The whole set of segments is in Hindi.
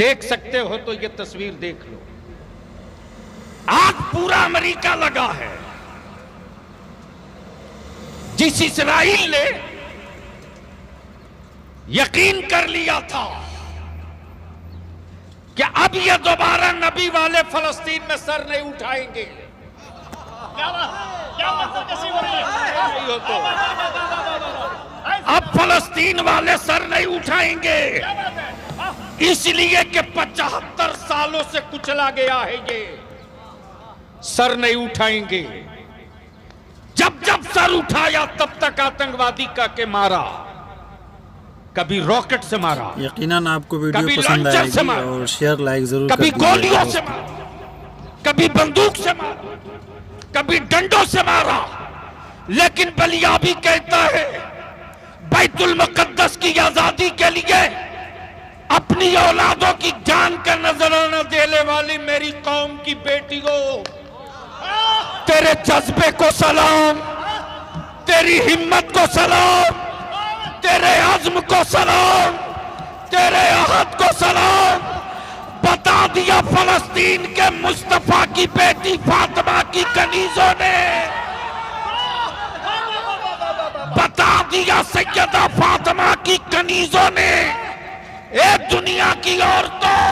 देख सकते हो तो ये तस्वीर देख लो। आज पूरा अमेरिका लगा है। जिस इस्राइल ने यकीन कर लिया था कि अब ये दोबारा नबी वाले फलस्तीन में सर नहीं उठाएंगे, नहीं हो तो अब फलस्तीन वाले सर नहीं उठाएंगे, इसलिए कि 75 सालों से कुचला गया है ये, सर नहीं उठाएंगे। जब जब सर उठाया तब तक आतंकवादी का के मारा, कभी रॉकेट से मारा, यकीनन आपको वीडियो पसंद आएगी और शेयर लाइक जरूर कर कभी गोलियों से मारा, कभी बंदूक से मारा, कभी डंडों से मारा। लेकिन बलियाबी कहता है बैतुल मुकद्दस की आजादी के लिए अपनी औलादों की जान का नजराना देने वाली मेरी कौम की बेटियों, तेरे जज्बे को सलाम, तेरी हिम्मत को सलाम, तेरे अज़्म को सलाम, तेरे अहद को सलाम। बता दिया फलस्तीन के मुस्तफा की बेटी फातिमा की कनीजों ने, बता दिया सैयदा फातिमा की कनीजों ने, ए दुनिया की औरतों,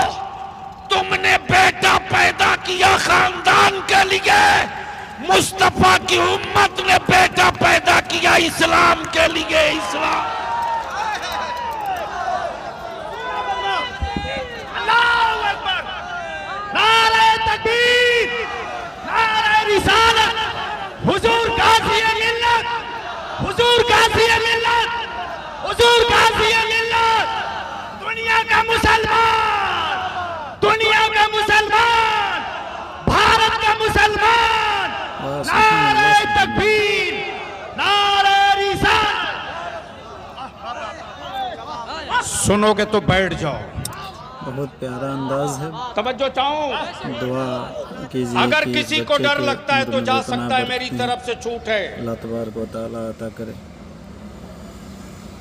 तुमने बेटा पैदा किया खानदान के लिए, मुस्तफा की उम्मत ने बेटा पैदा किया इस्लाम के लिए। इस्लाम अल्लाहू अकबर, नारे तकबीर, नारे रिसालत, हुजूर काफ़ी मिल्लत, हुजूर काफ़ी मिल्लत, हुजूर काफ़ी मिल्लत। दुनिया का मुसलमान, दुनिया का मुसलमान, भारत का मुसलमान, नारे तकबीर, नारे रिसालत। सुनोगे तो बैठ जाओ। बहुत प्यारा अंदाज है। तवज्जो चाहूं, दुआ कीजिए। अगर किसी को डर लगता है तो जा सकता है, मेरी तरफ से छूट है। अल्लाह तबारक व तआला अता करे।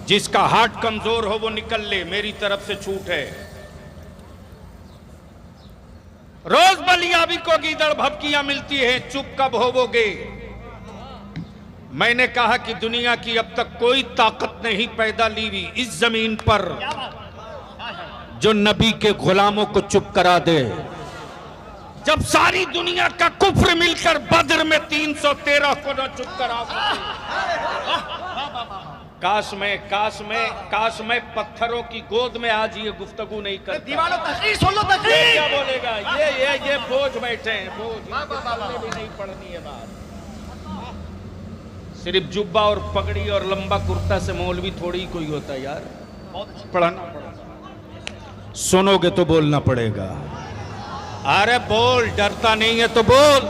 जिसका हार्ट कमजोर हो वो निकल ले, मेरी तरफ से छूट है। रोज बलियाबी को गीदड़ भभकियां मिलती है, चुप कब होवोगे? मैंने कहा कि दुनिया की अब तक कोई ताकत नहीं पैदा ली हुई इस जमीन पर जो नबी के गुलामों को चुप करा दे। जब सारी दुनिया का कुफ्र मिलकर बद्र में 313 को न चुप करा सके। काश मैं पत्थरों की गोद में आज ये गुफ्तगू नहीं करता। दीवानों तकरीर सुन लो, तकरीर क्या बोलेगा? ये बोझ बैठे हैं, बोझ भी नहीं पढ़नी है बात। सिर्फ जुब्बा और पगड़ी और लंबा कुर्ता से मौलवी थोड़ी कोई होता है यार, पढ़ना पड़ेगा। सुनोगे तो बोलना पड़ेगा। अरे बोल, डरता नहीं है तो बोल।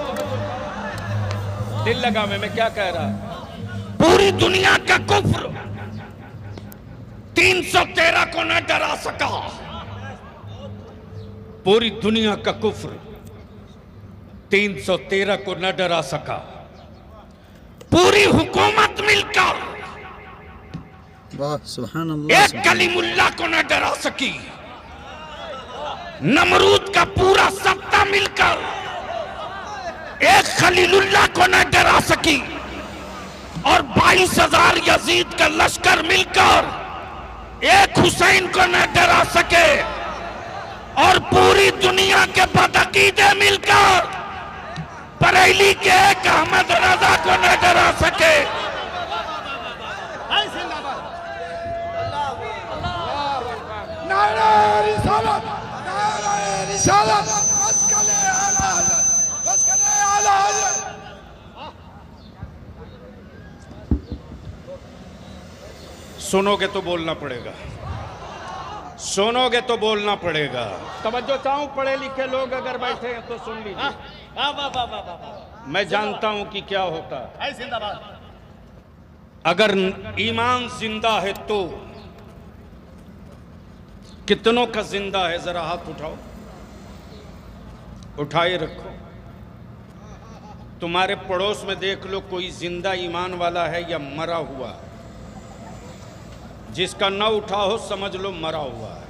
दिल लगा मैं क्या कह रहा। पूरी दुनिया का कुफ्र 313 को न डरा सका। पूरी दुनिया का कुफ्र 313 को न डरा सका। पूरी हुकूमत मिलकर वाह सुभान अल्लाह, एक कलीमुल्लाह को न डरा सकी। नमरूद का पूरा सत्ता मिलकर एक खलीलुल्लाह को न डरा सकी। और 22,000 यजीद का लश्कर मिलकर एक हुसैन को न डरा सके। और पूरी दुनिया के बदअकीदे मिलकर बरेली के एक अहमद रजा को न डरा सके। नारे रिसालत, नारे रिसालत, बस करे आला हज़रत, बस करे आला हज़रत। सुनोगे तो बोलना पड़ेगा, सुनोगे तो बोलना पड़ेगा। तवज्जो चाहूं, पढ़े लिखे लोग अगर बैठे हैं तो सुन लीजिए। मैं जानता हूं कि क्या होता है। अगर ईमान जिंदा है तो कितनों का जिंदा है? जरा हाथ उठाओ, उठाए रखो। तुम्हारे पड़ोस में देख लो कोई जिंदा ईमान वाला है या मरा हुआ। जिसका न उठा हो समझ लो मरा हुआ है।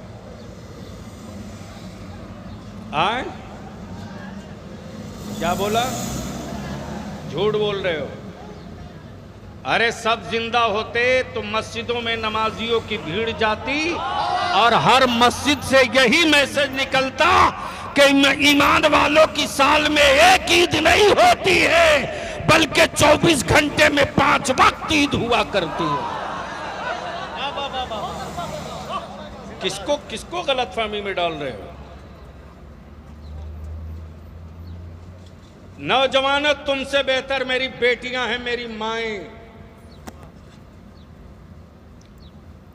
आए? क्या बोला? झूठ बोल रहे हो। अरे सब जिंदा होते तो मस्जिदों में नमाजियों की भीड़ जाती और हर मस्जिद से यही मैसेज निकलता कि ईमान वालों की साल में एक ईद नहीं होती है, बल्कि 24 घंटे में 5 वक्त ईद हुआ करती है। किसको किसको गलतफहमी में डाल रहे हो? नौजवानों, तुमसे बेहतर मेरी बेटियां हैं, मेरी माएं।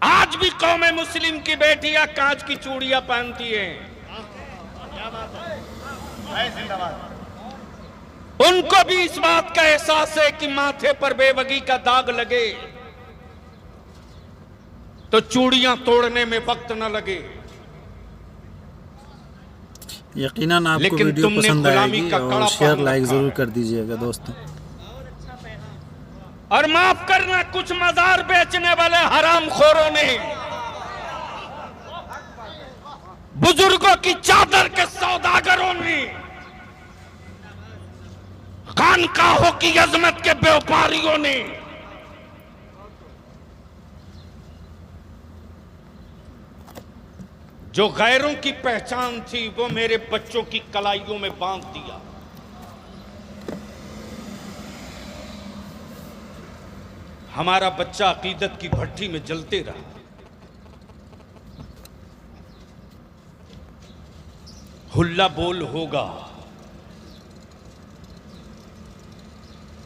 आज भी कौम मुस्लिम की बेटियां कांच की चूड़ियां पहनती हैं। उनको भी इस बात का एहसास है कि माथे पर बेवगी का दाग लगे तो चूड़ियां तोड़ने में वक्त न लगे। यकीनन आपको वीडियो पसंद आएगी और शेयर लाइक जरूर कर दीजिएगा दोस्तों। और माफ करना, कुछ मजार बेचने वाले हरामखोरों ने बुजुर्गों की चादर के सौदागरों ने खानकाहों की अजमत के व्यापारियों ने जो गैरों की पहचान थी वो मेरे बच्चों की कलाइयों में बांध दिया। हमारा बच्चा अकीदत की भट्टी में जलते रहा। हुल्ला बोल होगा।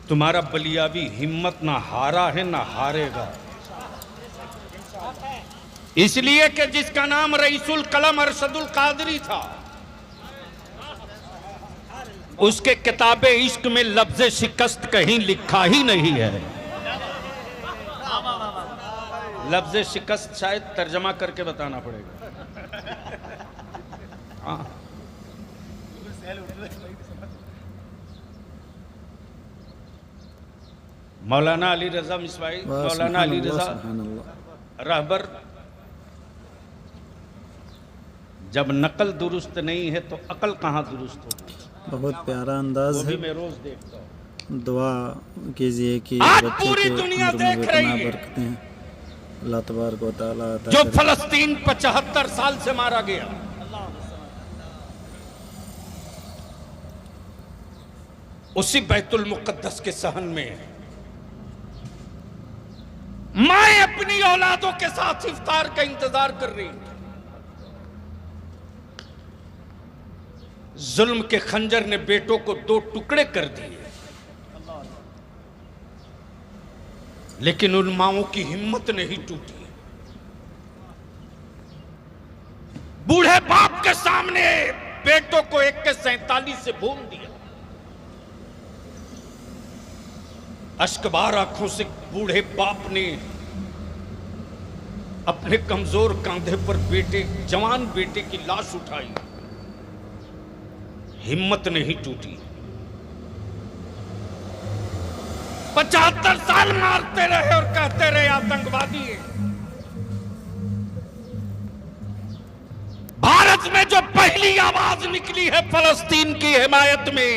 तुम्हारा बलियावी हिम्मत ना हारा है ना हारेगा, इसलिए कि जिसका नाम रईसुल कलम अरशदुल कादरी था, उसके किताबे इश्क में लफ्ज शिकस्त कहीं लिखा ही नहीं है। लफ्ज शिकस्त शायद तर्जमा करके बताना पड़ेगा। हाँ। मौलाना अली रजा मिसवाई, मौलाना अली रजा रहबर, जब नकल दुरुस्त नहीं है तो अकल कहाँ दुरुस्त होगी। बहुत प्यारा अंदाज है। मैं रोज देखता हूँ। दुआ कीजिए कि बच्चे के दुनिया उम्र में देख इतना रही है। बरकतें अल्लाह तबारक व तआला अता जो करे। फलस्तीन 75 साल से मारा गया, उसी बैतुल मुकद्दस के सहन में माए अपनी औलादों के साथ इफ्तार का इंतजार कर रही। जुल्म के खंजर ने बेटों को 2 टुकड़े कर दिए, लेकिन उन माओं की हिम्मत नहीं टूटी। बूढ़े बाप के सामने बेटों को 147 से भून दिया। अश्कबार आंखों से बूढ़े बाप ने अपने कमजोर कंधे पर जवान बेटे की लाश उठाई। हिम्मत नहीं टूटी। 75 साल मारते रहे और कहते रहे आतंकवादी है। भारत में जो पहली आवाज निकली है फलस्तीन की हिमायत में,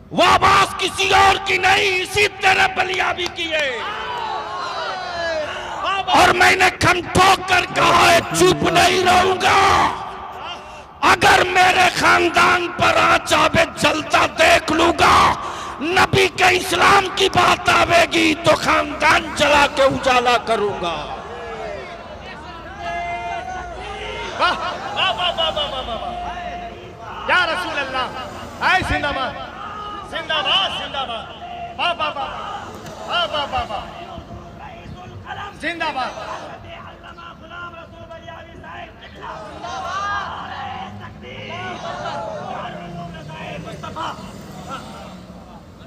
वो आवाज किसी और की नहीं, इसी तरह बलियाबी की है। और मैंने खम ठोक कर कहा है, चुप नहीं रहूंगा। अगर मेरे खानदान पर आंच आवे जलता देख लूंगा। नबी के इस्लाम की बात आवेगी तो खानदान जला के उजाला करूंगा। वाह वाह वाह वाह वाह वाह वाह, या रसूल अल्लाह, आए जिंदाबाद जिंदाबाद जिंदाबाद, वाह वाह वाह वाह वाह वाह वाह, जिंदाबाद।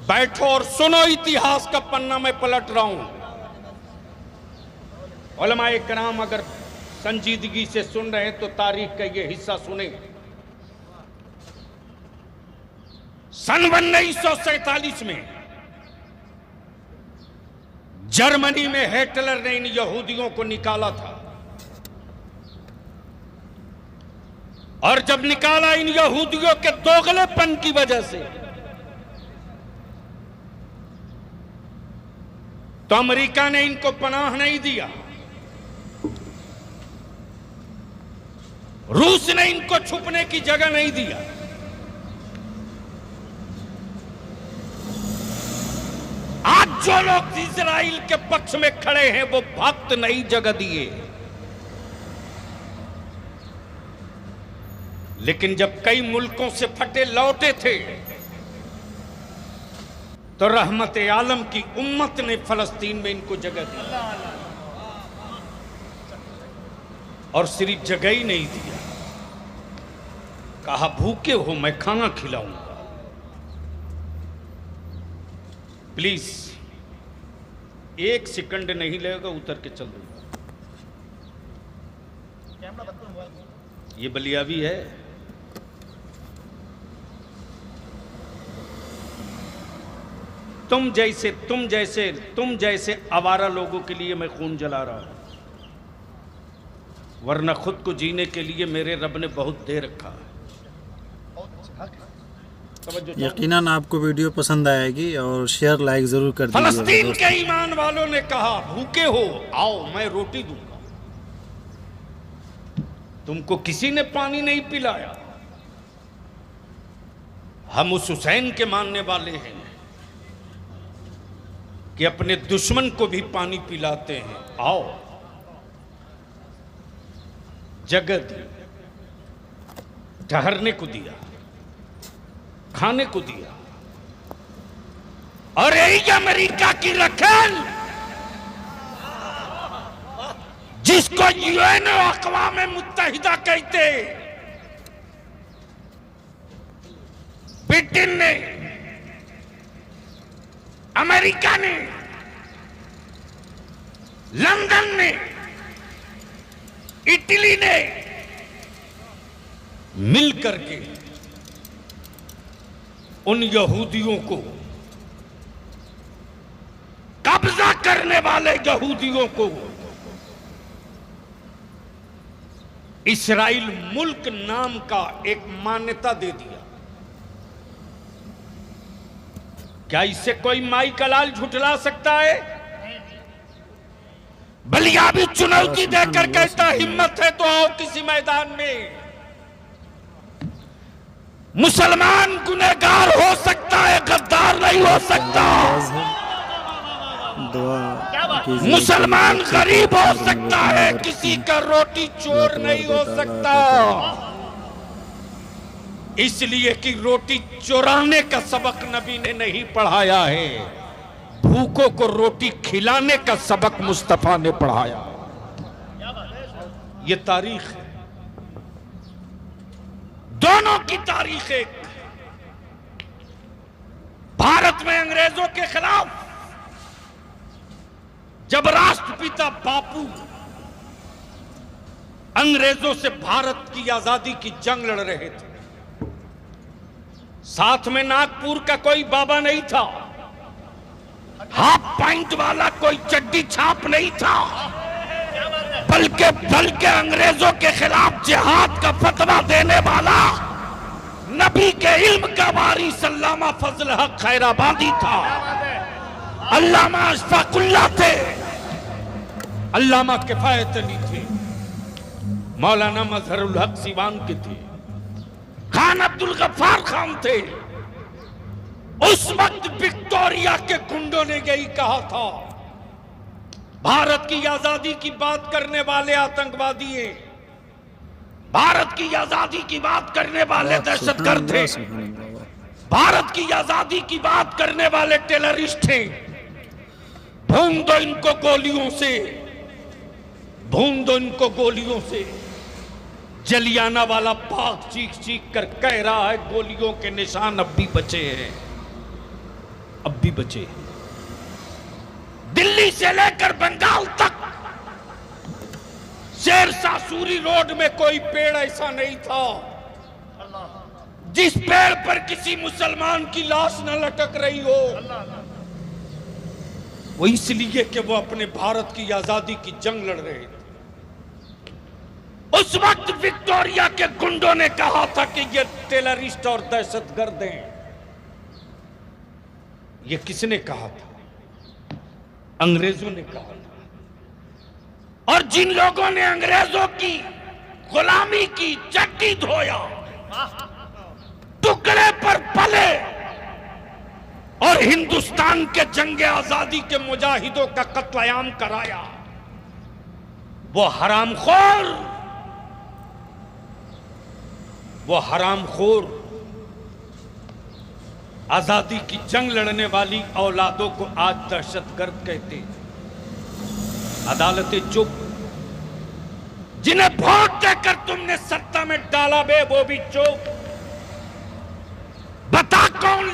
बैठो और सुनो, इतिहास का पन्ना मैं पलट रहा हूं। उलमाए किराम अगर संजीदगी से सुन रहे हैं तो तारीख का ये हिस्सा सुने। सन 1947 में जर्मनी में हिटलर ने इन यहूदियों को निकाला था। और जब निकाला इन यहूदियों के दोगलेपन की वजह से, तो अमेरिका ने इनको पनाह नहीं दिया, रूस ने इनको छुपने की जगह नहीं दिया। आज जो लोग इजराइल के पक्ष में खड़े हैं वो भक्त नहीं जगह दिए। लेकिन जब कई मुल्कों से फटे लौटे थे तो रहमत आलम की उम्मत ने फलस्तीन में इनको जगह दी, और सिर्फ जगह ही नहीं दिया, कहा भूखे हो मैं खाना खिलाऊंगा। प्लीज एक सेकंड नहीं लगेगा, उतर के चल दूंगा। ये बलियावी है। तुम जैसे आवारा लोगों के लिए मैं खून जला रहा हूं, वरना खुद को जीने के लिए मेरे रब ने बहुत दे रखा है। यकीनन आपको वीडियो पसंद आएगी और शेयर लाइक जरूर कर दीजिए। फलस्तीन के ईमान वालों ने कहा भूखे हो आओ मैं रोटी दूंगा। तुमको किसी ने पानी नहीं पिलाया। हम उस हुसैन के मानने वाले हैं कि अपने दुश्मन को भी पानी पिलाते हैं। आओ, जगह दी, ठहरने को दिया, खाने को दिया। और यही अमेरिका की रखेल जिसको यूएनओ अक़वाम मुत्तहिदा कहते, ब्रिटेन ने, अमेरिका ने, लंदन ने, इटली ने मिलकर के उन यहूदियों को, कब्जा करने वाले यहूदियों को इस्राइल मुल्क नाम का एक मान्यता दे दिया। क्या इससे कोई माई का लाल झुठला सकता है? बलियाबी चुनौती देकर कहता हिम्मत है तो आओ किसी मैदान में। मुसलमान गुनहगार हो सकता है, गद्दार नहीं हो सकता। मुसलमान गरीब हो सकता है, किसी का रोटी चोर नहीं हो सकता। इसलिए कि रोटी चुराने का सबक नबी ने नहीं पढ़ाया है, भूखों को रोटी खिलाने का सबक मुस्तफा ने पढ़ाया। ये तारीख है, दोनों की तारीख एक। भारत में अंग्रेजों के खिलाफ जब राष्ट्रपिता बापू अंग्रेजों से भारत की आजादी की जंग लड़ रहे थे, साथ में नागपुर का कोई बाबा नहीं था, हाफ पैंट वाला कोई चड्डी छाप नहीं था, बल्कि अंग्रेजों के खिलाफ जिहाद का फतवा देने वाला नबी के इल्म का वारिस अल्लामा फजल हक खैराबादी था, अल्लामा अशफाकुल्लाह थे, अल्लामा किफायत अली थे, मौलाना मजहरुल हक सिवान के थे, खान अब्दुल गफ्फार खान थे। उस वक्त विक्टोरिया के गुंडों ने यही कहा था, भारत की आजादी की बात करने वाले आतंकवादी हैं, भारत की आजादी की बात करने वाले दहशतगर्द थे, भारत की आजादी की बात करने वाले टेररिस्ट थे। भून दो इनको गोलियों से, भून दो इनको गोलियों से। जलियाना वाला बाग चीख चीख कर कह रहा है गोलियों के निशान अब भी बचे हैं, अब भी बचे। दिल्ली से लेकर बंगाल तक शेरशाह सूरी रोड में कोई पेड़ ऐसा नहीं था जिस पेड़ पर किसी मुसलमान की लाश न लटक रही हो। वो इसलिए कि वो अपने भारत की आजादी की जंग लड़ रहे थे। उस वक्त विक्टोरिया के गुंडों ने कहा था कि ये टेररिस्ट और दहशतगर्द हैं। ये किसने कहा था? अंग्रेजों ने कहा था। और जिन लोगों ने अंग्रेजों की गुलामी की चट्टी धोया, टुकड़े पर पले और हिंदुस्तान के जंगे आजादी के मुजाहिदों का कत्लेआम कराया, वो हरामखोर आजादी की जंग लड़ने वाली औलादों को आज दहशतगर्द कहते। अदालतें चुप। जिन्हें वोट देकर तुमने सत्ता में डाला बे, वो भी चुप। बता कौन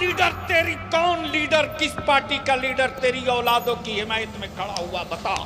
लीडर, किस पार्टी का लीडर तेरी औलादों की हिमायत में खड़ा हुआ, बता।